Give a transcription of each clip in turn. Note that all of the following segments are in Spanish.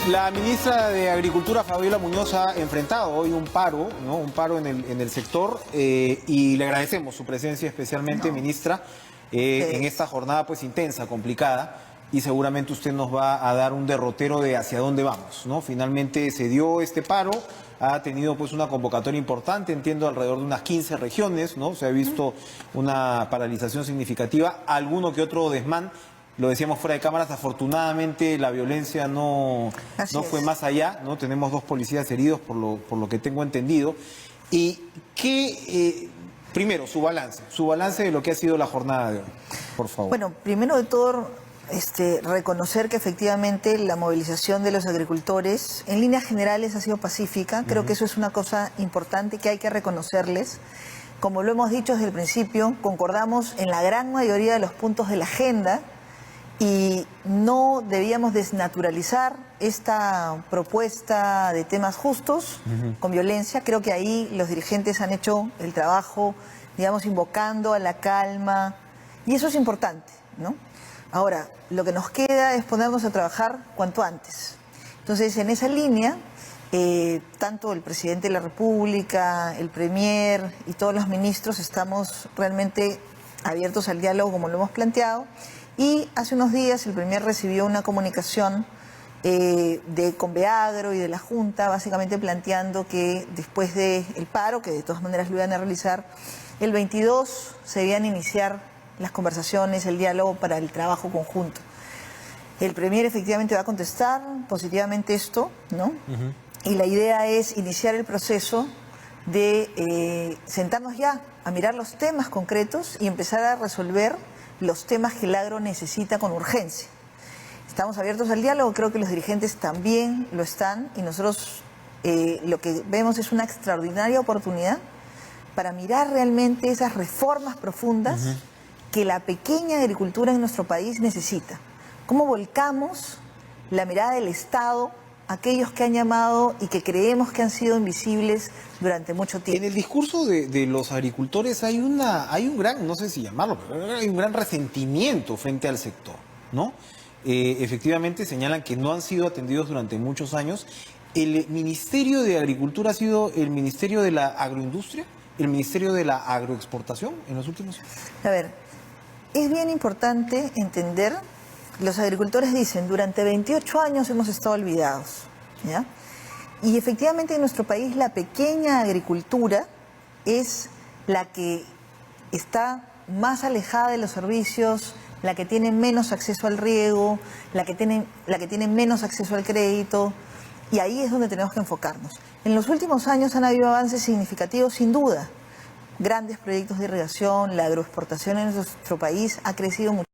La ministra de Agricultura, Fabiola Muñoz, ha enfrentado hoy un paro, ¿no? Un paro en el sector, y le agradecemos su presencia especialmente, ministra, en esta jornada pues intensa, complicada, y seguramente usted nos va a dar un derrotero de hacia dónde vamos, ¿no? Finalmente se dio este paro, ha tenido pues una convocatoria importante, entiendo alrededor de unas 15 regiones, ¿no? Se ha visto una paralización significativa, alguno que otro desmán. Lo decíamos fuera de cámaras, afortunadamente la violencia no fue más allá, ¿no? Tenemos 2 policías heridos por lo que tengo entendido. Y primero, su balance de lo que ha sido la jornada de hoy, por favor. Bueno, primero de todo, reconocer que efectivamente la movilización de los agricultores en líneas generales ha sido pacífica. Creo que eso es una cosa importante que hay que reconocerles. Como lo hemos dicho desde el principio, concordamos en la gran mayoría de los puntos de la agenda, y no debíamos desnaturalizar esta propuesta de temas justos con violencia. Creo que ahí los dirigentes han hecho el trabajo, digamos, invocando a la calma, y eso es importante, ¿no? Ahora, lo que nos queda es ponernos a trabajar cuanto antes. Entonces, en esa línea, tanto el presidente de la República, el premier y todos los ministros estamos realmente abiertos al diálogo como lo hemos planteado. Y hace unos días el premier recibió una comunicación de Conveagro y de la Junta, básicamente planteando que después del paro, que de todas maneras lo iban a realizar, el 22 se iban a iniciar las conversaciones, el diálogo para el trabajo conjunto. El premier efectivamente va a contestar positivamente esto, ¿no? Y la idea es iniciar el proceso de sentarnos ya a mirar los temas concretos y empezar a resolver los temas que el agro necesita con urgencia. Estamos abiertos al diálogo, creo que los dirigentes también lo están, y nosotros lo que vemos es una extraordinaria oportunidad para mirar realmente esas reformas profundas que la pequeña agricultura en nuestro país necesita. ¿Cómo volcamos la mirada del Estado a aquellos que han llamado y que creemos que han sido invisibles durante mucho tiempo? En el discurso de los agricultores hay un gran, no sé si llamarlo, pero hay un gran resentimiento frente al sector, ¿no? Efectivamente señalan que no han sido atendidos durante muchos años. ¿El Ministerio de Agricultura ha sido el Ministerio de la Agroindustria, el Ministerio de la Agroexportación en los últimos años? A ver, es bien importante entender, los agricultores dicen, durante 28 años hemos estado olvidados, ¿ya? Y efectivamente en nuestro país la pequeña agricultura es la que está más alejada de los servicios, la que tiene menos acceso al riego, la que tiene menos acceso al crédito, y ahí es donde tenemos que enfocarnos. En los últimos años han habido avances significativos, sin duda. Grandes proyectos de irrigación, la agroexportación en nuestro país ha crecido mucho.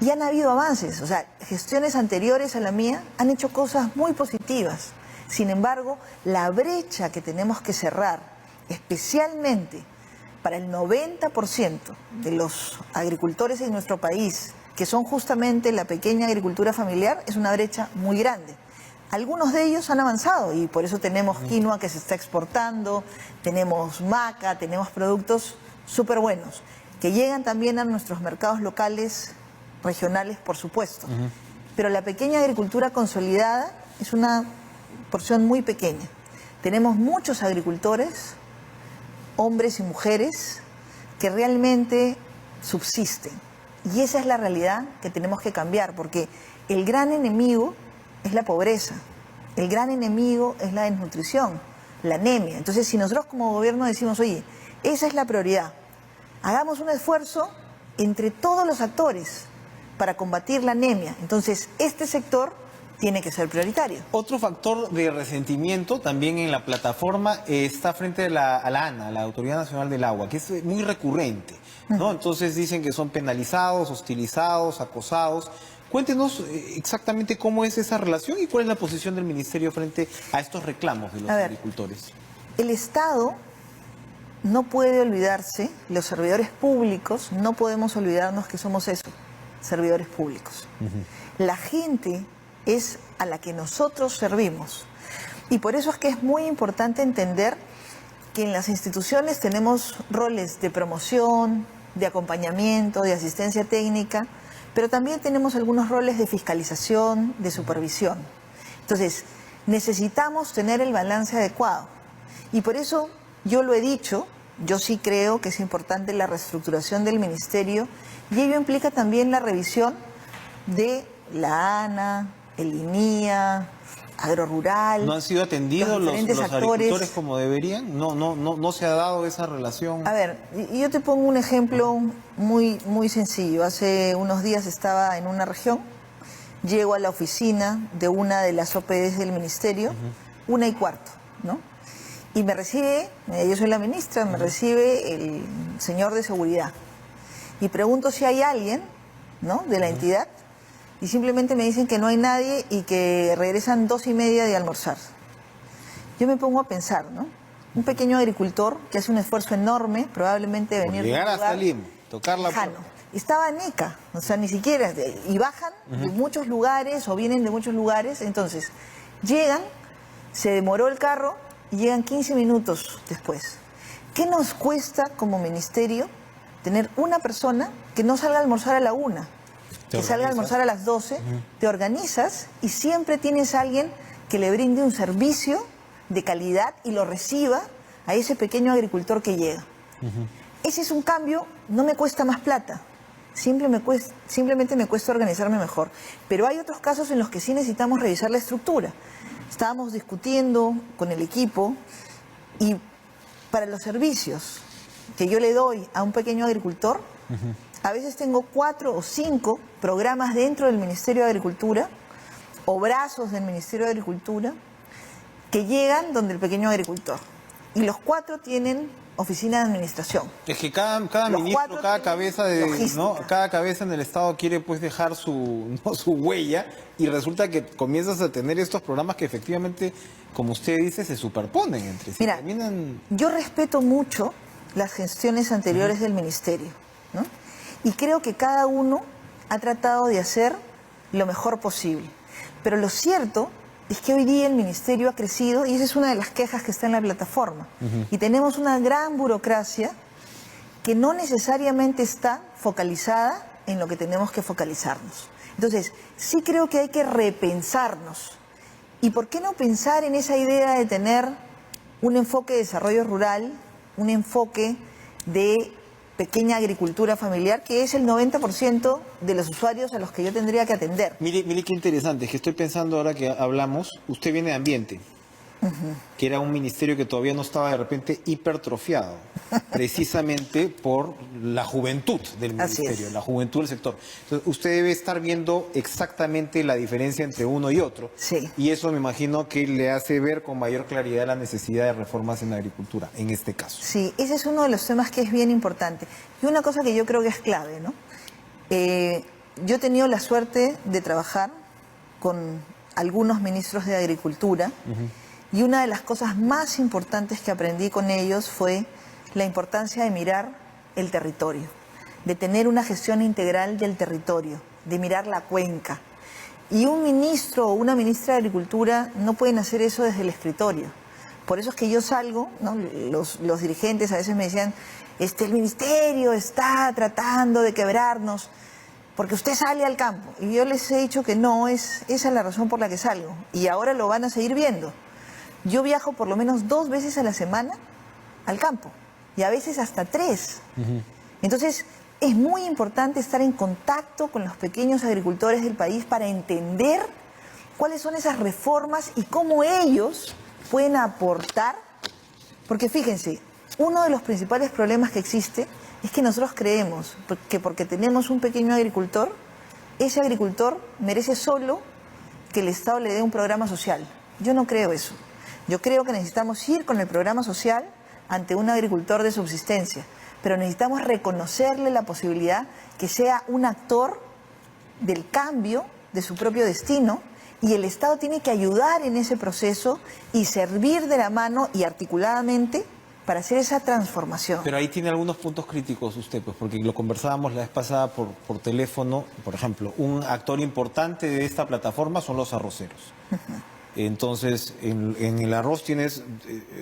Y han habido avances, o sea, gestiones anteriores a la mía han hecho cosas muy positivas. Sin embargo, la brecha que tenemos que cerrar, especialmente para el 90% de los agricultores en nuestro país, que son justamente la pequeña agricultura familiar, es una brecha muy grande. Algunos de ellos han avanzado y por eso tenemos quinoa que se está exportando, tenemos maca, tenemos productos súper buenos, que llegan también a nuestros mercados locales, regionales, por supuesto. Pero la pequeña agricultura consolidada es una porción muy pequeña. Tenemos muchos agricultores, hombres y mujeres, que realmente subsisten. Y esa es la realidad que tenemos que cambiar, porque el gran enemigo es la pobreza, el gran enemigo es la desnutrición, la anemia. Entonces, si nosotros como gobierno decimos, oye, esa es la prioridad, hagamos un esfuerzo entre todos los actores para combatir la anemia. Entonces, este sector tiene que ser prioritario. Otro factor de resentimiento también en la plataforma está frente a la ANA, la Autoridad Nacional del Agua, que es muy recurrente, ¿no? Entonces dicen que son penalizados, hostilizados, acosados. Cuéntenos exactamente cómo es esa relación y cuál es la posición del Ministerio frente a estos reclamos de los agricultores. El Estado no puede olvidarse, los servidores públicos, no podemos olvidarnos que somos eso, servidores públicos. La gente es a la que nosotros servimos. Y por eso es que es muy importante entender que en las instituciones tenemos roles de promoción, de acompañamiento, de asistencia técnica, pero también tenemos algunos roles de fiscalización, de supervisión. Entonces, necesitamos tener el balance adecuado. Y por eso yo lo he dicho, yo sí creo que es importante la reestructuración del ministerio y ello implica también la revisión de la ANA, el INIA, Agrorural. ¿No han sido atendidos los agricultores como deberían? No se ha dado esa relación. A ver, yo te pongo un ejemplo muy sencillo. Hace unos días estaba en una región, llego a la oficina de una de las OPDs del ministerio, 1:15, ¿no? Y me recibe, yo soy la ministra, me recibe el señor de seguridad. Y pregunto si hay alguien, ¿no?, de la entidad. Y simplemente me dicen que no hay nadie y que regresan 2:30 de almorzar. Yo me pongo a pensar, ¿no? Un pequeño agricultor que hace un esfuerzo enorme, probablemente de venir llegar hasta Lima, tocar la puerta. Estaba en Ica, o sea, ni siquiera, y bajan de muchos lugares o vienen de muchos lugares, entonces llegan, se demoró el carro y llegan 15 minutos después. ¿Qué nos cuesta como ministerio tener una persona que no salga a almorzar a la 1? Que salga a almorzar a las 12, te organizas y siempre tienes a alguien que le brinde un servicio de calidad y lo reciba a ese pequeño agricultor que llega. Ese es un cambio, no me cuesta más plata, simplemente me cuesta organizarme mejor. Pero hay otros casos en los que sí necesitamos revisar la estructura. Estábamos discutiendo con el equipo y para los servicios que yo le doy a un pequeño agricultor, a veces tengo 4 o 5 programas dentro del Ministerio de Agricultura o brazos del Ministerio de Agricultura que llegan donde el pequeño agricultor. Y los 4 tienen oficina de administración. Es que cada ministro, cada cabeza cada cabeza en el Estado quiere pues dejar su huella y resulta que comienzas a tener estos programas que efectivamente, como usted dice, se superponen entre sí. Mira, yo respeto mucho las gestiones anteriores del ministerio, ¿no? Y creo que cada uno ha tratado de hacer lo mejor posible. Pero lo cierto es que hoy día el ministerio ha crecido y esa es una de las quejas que está en la plataforma. Y tenemos una gran burocracia que no necesariamente está focalizada en lo que tenemos que focalizarnos. Entonces, sí creo que hay que repensarnos. ¿Y por qué no pensar en esa idea de tener un enfoque de desarrollo rural, un enfoque de pequeña agricultura familiar, que es el 90% de los usuarios a los que yo tendría que atender? Mire qué interesante, es que estoy pensando ahora que hablamos, usted viene de Ambiente, que era un ministerio que todavía no estaba de repente hipertrofiado, precisamente por la juventud del ministerio, la juventud del sector. Entonces, usted debe estar viendo exactamente la diferencia entre uno y otro. Sí. Y eso me imagino que le hace ver con mayor claridad la necesidad de reformas en la agricultura, en este caso. Sí, ese es uno de los temas que es bien importante. Y una cosa que yo creo que es clave, ¿no? Yo he tenido la suerte de trabajar con algunos ministros de Agricultura. Y una de las cosas más importantes que aprendí con ellos fue la importancia de mirar el territorio, de tener una gestión integral del territorio, de mirar la cuenca. Y un ministro o una ministra de Agricultura no pueden hacer eso desde el escritorio. Por eso es que yo salgo, ¿no? Los dirigentes a veces me decían, el ministerio está tratando de quebrarnos porque usted sale al campo. Y yo les he dicho que no, esa es la razón por la que salgo. Y ahora lo van a seguir viendo. Yo viajo por lo menos 2 veces a la semana al campo y a veces hasta 3. Entonces, es muy importante estar en contacto con los pequeños agricultores del país para entender cuáles son esas reformas y cómo ellos pueden aportar. Porque fíjense, uno de los principales problemas que existe es que nosotros creemos que porque tenemos un pequeño agricultor, ese agricultor merece solo que el Estado le dé un programa social. Yo no creo eso. Yo creo que necesitamos ir con el programa social ante un agricultor de subsistencia, pero necesitamos reconocerle la posibilidad que sea un actor del cambio de su propio destino y el Estado tiene que ayudar en ese proceso y servir de la mano y articuladamente para hacer esa transformación. Pero ahí tiene algunos puntos críticos usted, pues, porque lo conversábamos la vez pasada por teléfono. Por ejemplo, un actor importante de esta plataforma son los arroceros. Entonces, en el arroz tienes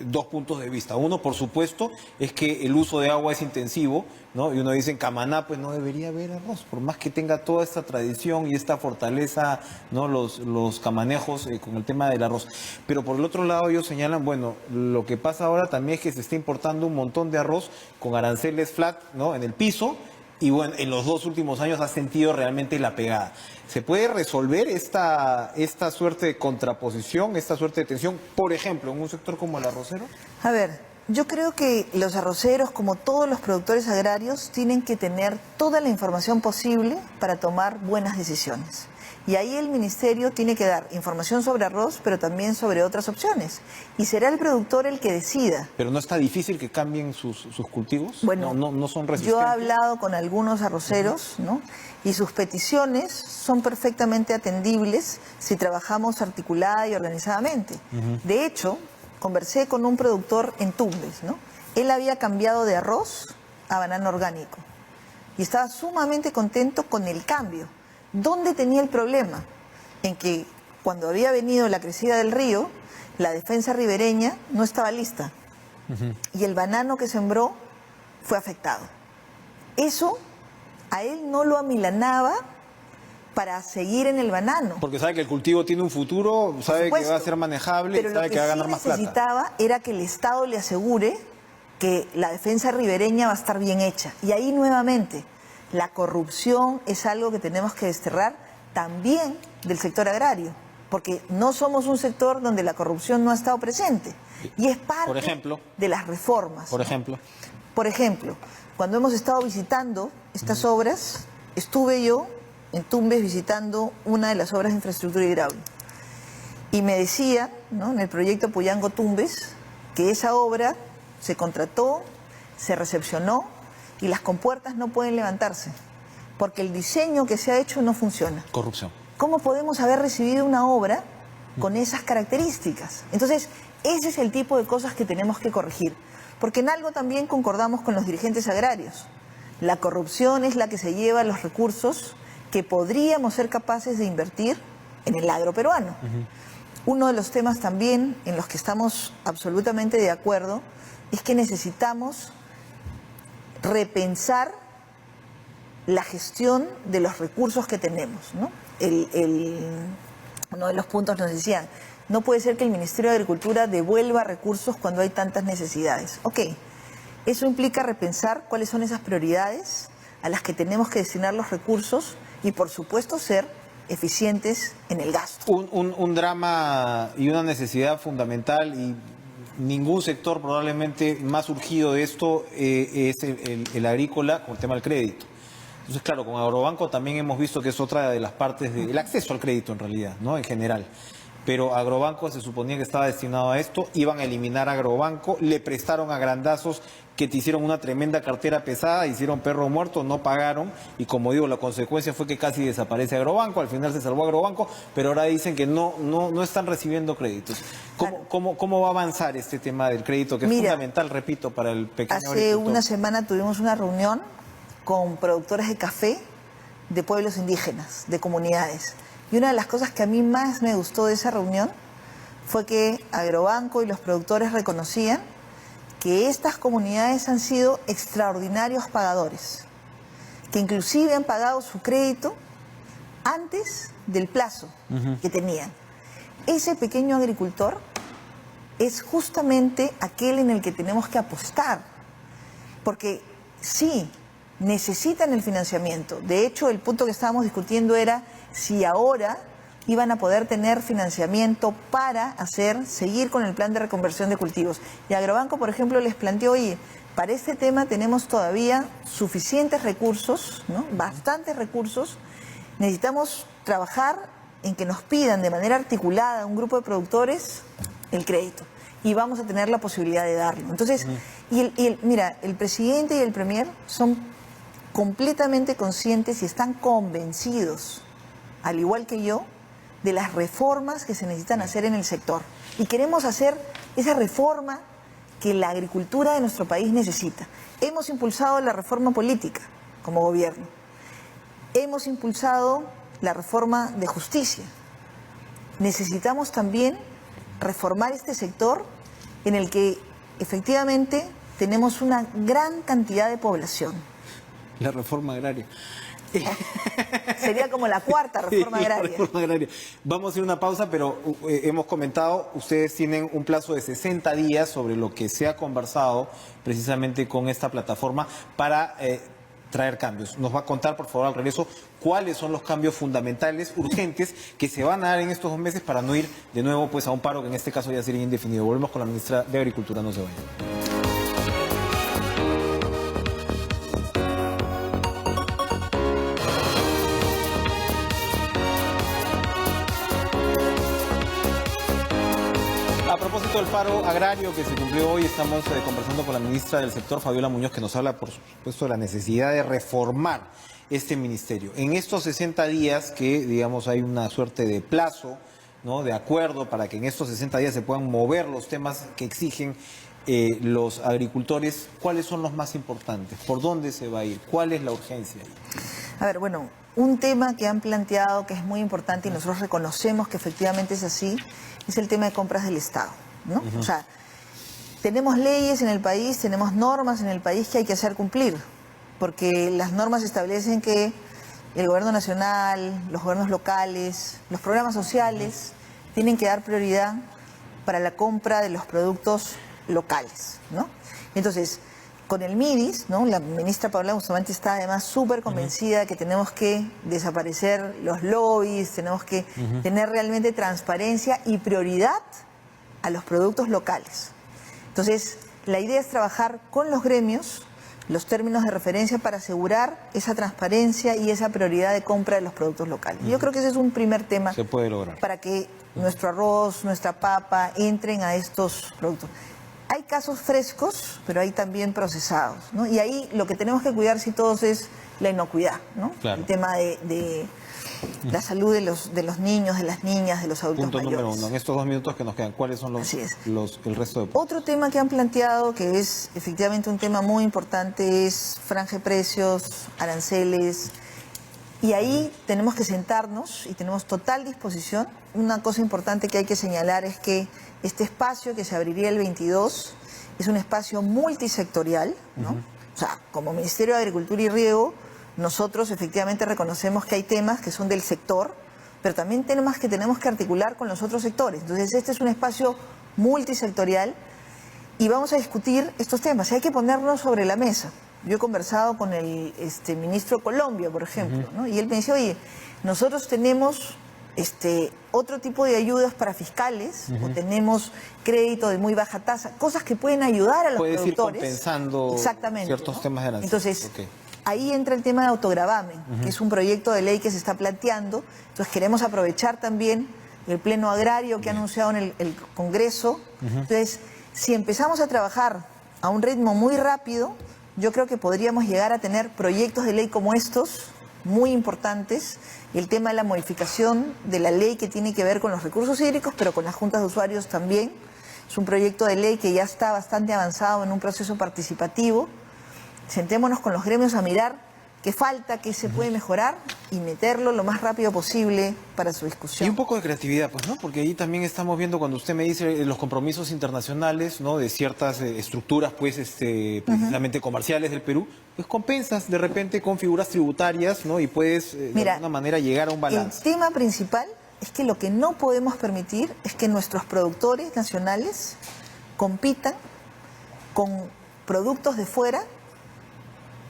dos puntos de vista. Uno, por supuesto, es que el uso de agua es intensivo, ¿no? Y uno dice, en Camaná, pues no debería haber arroz, por más que tenga toda esta tradición y esta fortaleza, ¿no? Los camanejos con el tema del arroz. Pero por el otro lado, ellos señalan, bueno, lo que pasa ahora también es que se está importando un montón de arroz con aranceles flat, ¿no? En el piso. Y bueno, en los 2 últimos años ha sentido realmente la pegada. ¿Se puede resolver esta suerte de contraposición, esta suerte de tensión, por ejemplo, en un sector como el arrocero? A ver, yo creo que los arroceros, como todos los productores agrarios, tienen que tener toda la información posible para tomar buenas decisiones. Y ahí el ministerio tiene que dar información sobre arroz, pero también sobre otras opciones. Y será el productor el que decida. ¿Pero no está difícil que cambien sus cultivos? Bueno, no son resistentes. Yo he hablado con algunos arroceros, ¿no? Y sus peticiones son perfectamente atendibles si trabajamos articulada y organizadamente. De hecho, conversé con un productor en Tumbes, ¿no? Él había cambiado de arroz a banano orgánico y estaba sumamente contento con el cambio. ¿Dónde tenía el problema? En que cuando había venido la crecida del río, la defensa ribereña no estaba lista y el banano que sembró fue afectado. Eso a él no lo amilanaba para seguir en el banano. Porque sabe que el cultivo tiene un futuro, sabe que va a ser manejable, pero sabe que va a ganar más plata. Lo que sí necesitaba era que el Estado le asegure que la defensa ribereña va a estar bien hecha. Y ahí nuevamente, la corrupción es algo que tenemos que desterrar también del sector agrario, porque no somos un sector donde la corrupción no ha estado presente. Y es parte de las reformas. Por ejemplo. Por ejemplo, cuando hemos estado visitando estas obras, estuve yo en Tumbes visitando una de las obras de infraestructura hidráulica. Y me decía, ¿no?, en el proyecto Puyango Tumbes, que esa obra se contrató, se recepcionó y las compuertas no pueden levantarse, porque el diseño que se ha hecho no funciona. Corrupción. ¿Cómo podemos haber recibido una obra con esas características? Entonces, ese es el tipo de cosas que tenemos que corregir. Porque en algo también concordamos con los dirigentes agrarios. La corrupción es la que se lleva los recursos que podríamos ser capaces de invertir en el agro peruano. Uno de los temas también en los que estamos absolutamente de acuerdo es que necesitamos repensar la gestión de los recursos que tenemos, ¿no? Uno de los puntos nos decían, no puede ser que el Ministerio de Agricultura devuelva recursos cuando hay tantas necesidades. Ok, eso implica repensar cuáles son esas prioridades a las que tenemos que destinar los recursos y, por supuesto, ser eficientes en el gasto. Un drama y una necesidad fundamental, y ningún sector probablemente más urgido de esto es el agrícola, con el tema del crédito. Entonces, claro, con Agrobanco también hemos visto que es otra de las partes del acceso al crédito en realidad, ¿no? En general. Pero Agrobanco se suponía que estaba destinado a esto, iban a eliminar Agrobanco, le prestaron a grandazos que te hicieron una tremenda cartera pesada, hicieron perro muerto, no pagaron, y como digo, la consecuencia fue que casi desaparece Agrobanco, al final se salvó Agrobanco, pero ahora dicen que no están recibiendo créditos. ¿Cómo va a avanzar este tema del crédito, que es fundamental, repito, para el pequeño agricultor? Hace una semana tuvimos una reunión con productores de café de pueblos indígenas, de comunidades. Y una de las cosas que a mí más me gustó de esa reunión fue que Agrobanco y los productores reconocían que estas comunidades han sido extraordinarios pagadores, que inclusive han pagado su crédito antes del plazo que tenían. Ese pequeño agricultor es justamente aquel en el que tenemos que apostar, porque sí, necesitan el financiamiento. De hecho, el punto que estábamos discutiendo era si ahora iban a poder tener financiamiento para seguir con el plan de reconversión de cultivos. Y Agrobanco, por ejemplo, les planteó, oye, para este tema tenemos todavía suficientes recursos, ¿no? Bastantes recursos. Necesitamos trabajar en que nos pidan de manera articulada a un grupo de productores el crédito. Y vamos a tener la posibilidad de darlo. Entonces, mira, el presidente y el premier son completamente conscientes y están convencidos, al igual que yo, de las reformas que se necesitan hacer en el sector. Y queremos hacer esa reforma que la agricultura de nuestro país necesita. Hemos impulsado la reforma política como gobierno. Hemos impulsado la reforma de justicia. necesitamos también reformar este sector en el que efectivamente tenemos una gran cantidad de población. La reforma agraria. Sería como la cuarta reforma agraria. Reforma agraria. Vamos a ir a una pausa, pero hemos comentado, ustedes tienen un plazo de 60 días sobre lo que se ha conversado precisamente con esta plataforma para traer cambios. Nos va a contar, por favor, al regreso, cuáles son los cambios fundamentales, urgentes, que se van a dar en estos 2 meses para no ir de nuevo pues a un paro que en este caso ya sería indefinido. Volvemos con la ministra de Agricultura, no se vayan. A propósito del paro agrario que se cumplió hoy, estamos conversando con la ministra del sector, Fabiola Muñoz, que nos habla, por supuesto, de la necesidad de reformar este ministerio. En estos 60 días que, digamos, hay una suerte de plazo, ¿no?, de acuerdo para que en estos 60 días se puedan mover los temas que exigen los agricultores, ¿cuáles son los más importantes? ¿Por dónde se va a ir? ¿Cuál es la urgencia? A ver, bueno, un tema que han planteado que es muy importante y nosotros reconocemos que efectivamente es así, es el tema de compras del Estado, ¿no? O sea, tenemos leyes en el país, tenemos normas en el país que hay que hacer cumplir, porque las normas establecen que el gobierno nacional, los gobiernos locales, los programas sociales tienen que dar prioridad para la compra de los productos locales, ¿no? Entonces, con el MIDIS, ¿no?, la ministra Paola Bustamante está además súper convencida de que tenemos que desaparecer los lobbies, tenemos que tener realmente transparencia y prioridad a los productos locales. Entonces, la idea es trabajar con los gremios los términos de referencia para asegurar esa transparencia y esa prioridad de compra de los productos locales. Yo creo que ese es un primer tema. Se puede lograr. Para que nuestro arroz, nuestra papa entren a estos productos. Hay casos frescos, pero hay también procesados, ¿no? Y ahí lo que tenemos que cuidar, si todos, es la inocuidad, ¿no? Claro. El tema de la salud de los niños, de las niñas, de los adultos Punto mayores. número 1. En estos 2 minutos que nos quedan, ¿cuáles son el resto de...? Otro tema que han planteado, que es efectivamente un tema muy importante, es franja de precios, aranceles. Y ahí tenemos que sentarnos y tenemos total disposición. Una cosa importante que hay que señalar es que este espacio que se abriría el 22 es un espacio multisectorial, ¿no? O sea, como Ministerio de Agricultura y Riego, nosotros efectivamente reconocemos que hay temas que son del sector, pero también tenemos que articular con los otros sectores. Entonces, este es un espacio multisectorial y vamos a discutir estos temas. Y hay que ponerlos sobre la mesa. Yo he conversado con el ministro de Colombia, por ejemplo, ¿no? Y él me dice, oye, nosotros tenemos otro tipo de ayudas para fiscales, o tenemos crédito de muy baja tasa, cosas que pueden ayudar a los productores. Puedes ir compensando ciertos, ¿no?, temas de aranceles. Entonces, ahí entra el tema de autogravamen, que es un proyecto de ley que se está planteando. Entonces, queremos aprovechar también el pleno agrario que ha anunciado en el Congreso. Entonces, si empezamos a trabajar a un ritmo muy rápido, yo creo que podríamos llegar a tener proyectos de ley como estos, muy importantes. El tema de la modificación de la ley que tiene que ver con los recursos hídricos, pero con las juntas de usuarios también. Es un proyecto de ley que ya está bastante avanzado en un proceso participativo. Sentémonos con los gremios a mirar qué falta, qué se puede mejorar y meterlo lo más rápido posible para su discusión. Y un poco de creatividad, pues, ¿no? Porque ahí también estamos viendo, cuando usted me dice los compromisos internacionales, ¿no?, de ciertas estructuras, pues, precisamente comerciales del Perú, pues compensas de repente con figuras tributarias, ¿no? Y puedes, de alguna manera, llegar a un balance. El tema principal es que lo que no podemos permitir es que nuestros productores nacionales compitan con productos de fuera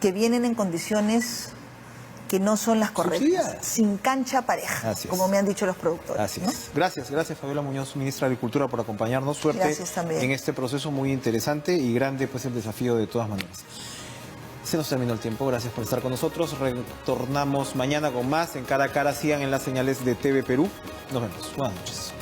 que vienen en condiciones que no son las correctas, sin cancha pareja, como me han dicho los productores. Así ¿no? es. Gracias, Fabiola Muñoz, ministra de Agricultura, por acompañarnos. Suerte en este proceso muy interesante y grande, pues, el desafío de todas maneras. Se nos terminó el tiempo, gracias por estar con nosotros. Retornamos mañana con más en Cara a Cara. Sigan en las señales de TV Perú. Nos vemos. Buenas noches.